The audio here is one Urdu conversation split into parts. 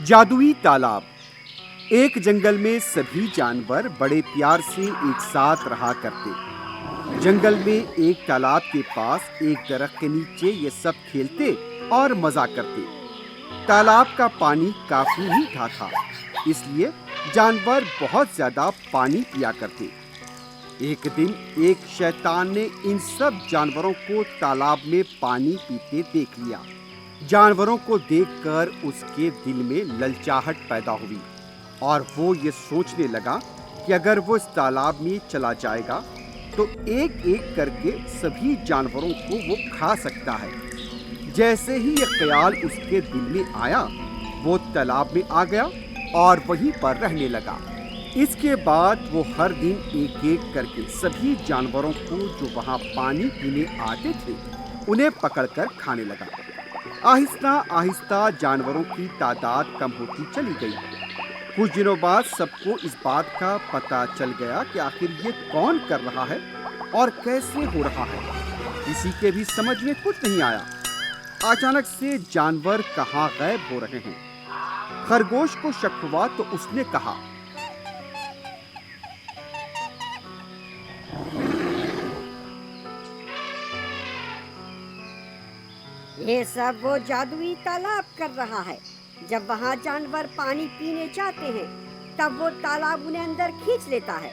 جادوئی تالاب۔ ایک جنگل میں سبھی جانور بڑے پیار سے ایک ساتھ رہا کرتے۔ جنگل میں ایک تالاب کے پاس ایک درخت کے نیچے یہ سب کھیلتے اور مزہ کرتے۔ تالاب کا پانی کافی میٹھا تھا، اس لیے جانور بہت زیادہ پانی پیا کرتے۔ ایک دن ایک شیطان نے ان سب جانوروں کو تالاب میں پانی پیتے دیکھ لیا۔ جانوروں کو دیکھ کر اس کے دل میں للچاہٹ پیدا ہوئی اور وہ یہ سوچنے لگا کہ اگر وہ اس تالاب میں چلا جائے گا تو ایک ایک کر کے سبھی جانوروں کو وہ کھا سکتا ہے۔ جیسے ہی یہ خیال اس کے دل میں آیا، وہ تالاب میں آ گیا اور وہیں پر رہنے لگا۔ اس کے بعد وہ ہر دن ایک ایک کر کے سبھی جانوروں کو جو وہاں پانی پینے آتے تھے انہیں پکڑ کر کھانے لگا۔ آہستہ آہستہ جانوروں کی تعداد کم ہوتی چلی گئی۔ کچھ دنوں بعد سب کو اس بات کا پتہ چل گیا کہ آخر یہ کون کر رہا ہے اور کیسے ہو رہا ہے۔ کسی کے بھی سمجھ میں کچھ نہیں آیا۔ اچانک سے جانور کہاں غائب ہو رہے ہیں۔ خرگوش کو شک ہوا تو اس نے کہا، یہ سب وہ جادوئی تالاب کر رہا ہے۔ جب وہاں جانور پانی پینے چاہتے ہیں تب وہ تالاب انہیں اندر کھینچ لیتا ہے۔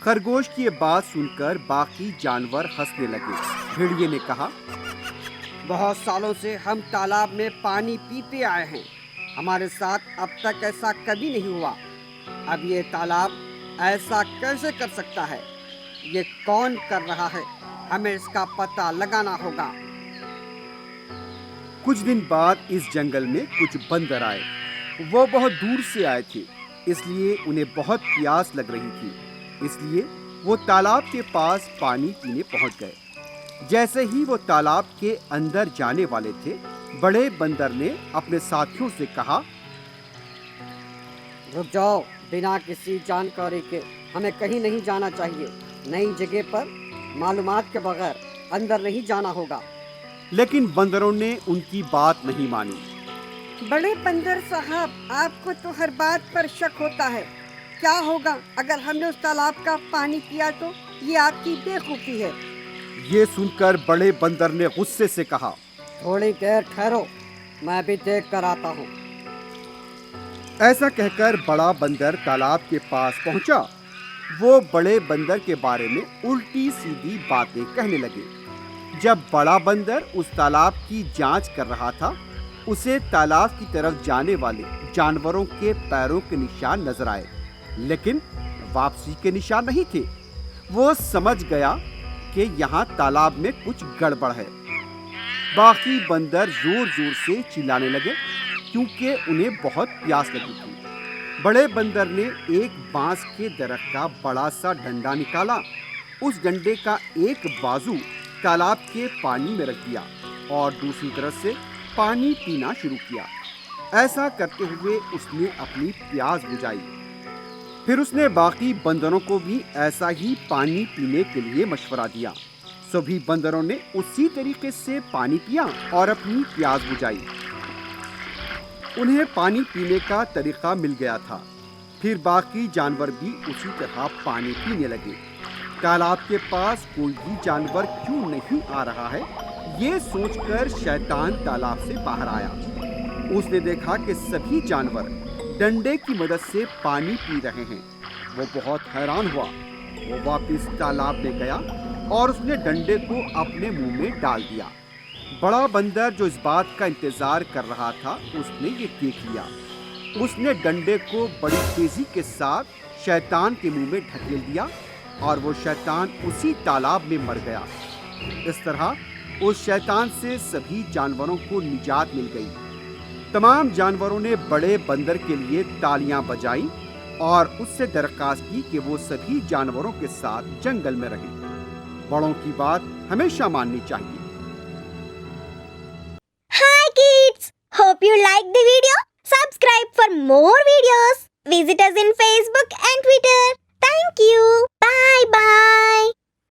خرگوش کی یہ بات سن کر باقی جانور ہنسنے لگے۔ بھیڑیے نے کہا، بہت سالوں سے ہم تالاب میں پانی پیتے آئے ہیں، ہمارے ساتھ اب تک ایسا کبھی نہیں ہوا۔ اب یہ تالاب ایسا کیسے کر سکتا ہے؟ یہ کون کر رہا ہے؟ ہمیں اس کا پتہ لگانا ہوگا۔ کچھ دن بعد اس جنگل میں کچھ بندر آئے۔ وہ بہت دور سے آئے تھے، اس لیے انہیں بہت پیاس لگ رہی تھی۔ اس لیے وہ تالاب کے پاس پانی پینے پہنچ گئے۔ جیسے ہی وہ تالاب کے اندر جانے والے تھے، بڑے بندر نے اپنے ساتھیوں سے کہا، رک جاؤ، بنا کسی جانکاری کے ہمیں کہیں نہیں جانا چاہیے۔ نئی جگہ پر معلومات کے بغیر اندر نہیں جانا ہوگا۔ لیکن بندروں نے ان کی بات نہیں مانی۔ بڑے بندر صاحب، آپ کو تو ہر بات پر شک ہوتا ہے۔ کیا ہوگا اگر ہم نے اس تالاب کا پانی پیا تو؟ یہ آپ کی بے خوفی ہے۔ یہ سن کر بڑے بندر نے غصے سے کہا، تھوڑی دیر ٹھہرو، میں بھی دیکھ کر آتا ہوں۔ ایسا کہہ کر بڑا بندر تالاب کے پاس پہنچا۔ وہ بڑے بندر کے بارے میں الٹی سیدھی باتیں کہنے لگے۔ جب بڑا بندر اس تالاب کی جانچ کر رہا تھا، اسے تالاب کی طرف جانے والے جانوروں کے پیروں کے نشان نظر آئے، لیکن واپسی کے نشان نہیں تھے۔ وہ سمجھ گیا کہ یہاں تالاب میں کچھ گڑبڑ ہے۔ باقی بندر زور زور سے چلانے لگے کیونکہ انہیں بہت پیاس لگی تھی۔ بڑے بندر نے ایک بانس کے درخت کا بڑا سا ڈنڈا نکالا۔ اس ڈنڈے کا ایک بازو تالاب کے پانی میں رکھ دیا اور دوسری طرف سے پانی پینا شروع کیا۔ ایسا کرتے ہوئے اس نے اپنی پیاس بجھائی۔ پھر اس نے باقی بندروں کو بھی ایسا ہی پانی پینے کے لیے مشورہ دیا۔ سبھی بندروں نے اسی طریقے سے پانی پیا اور اپنی پیاس بجھائی۔ انہیں پانی پینے کا طریقہ مل گیا تھا۔ پھر باقی جانور بھی اسی طرح پانی پینے لگے۔ تالاب کے پاس کوئی بھی جانور کیوں نہیں آ رہا ہے، یہ سوچ کر شیطان تالاب سے باہر آیا۔ اس نے دیکھا کہ سبھی جانور ڈنڈے کی مدد سے پانی پی رہے ہیں۔ وہ بہت حیران ہوا۔ وہ واپس تالاب میں گیا اور اس نے ڈنڈے کو اپنے منہ میں ڈال دیا۔ بڑا بندر جو اس بات کا انتظار کر رہا تھا، اس نے یہ دیکھ لیا۔ اس نے ڈنڈے کو بڑی تیزی کے ساتھ شیطان کے منہ میں ڈھکیل دیا اور وہ شیطان اسی تالاب میں مر گیا۔ اس طرح اس شیطان سے سبھی جانوروں کو نجات مل گئی۔ تمام جانوروں نے بڑے بندر کے لیے تالیاں بجائیں اور اس سے درخواست کی کہ وہ سبھی جانوروں کے ساتھ جنگل میں رہیں۔ بڑوں کی بات ہمیشہ ماننی چاہیے۔ Hi kids! Hope you liked the video. Subscribe for more videos. Visit us in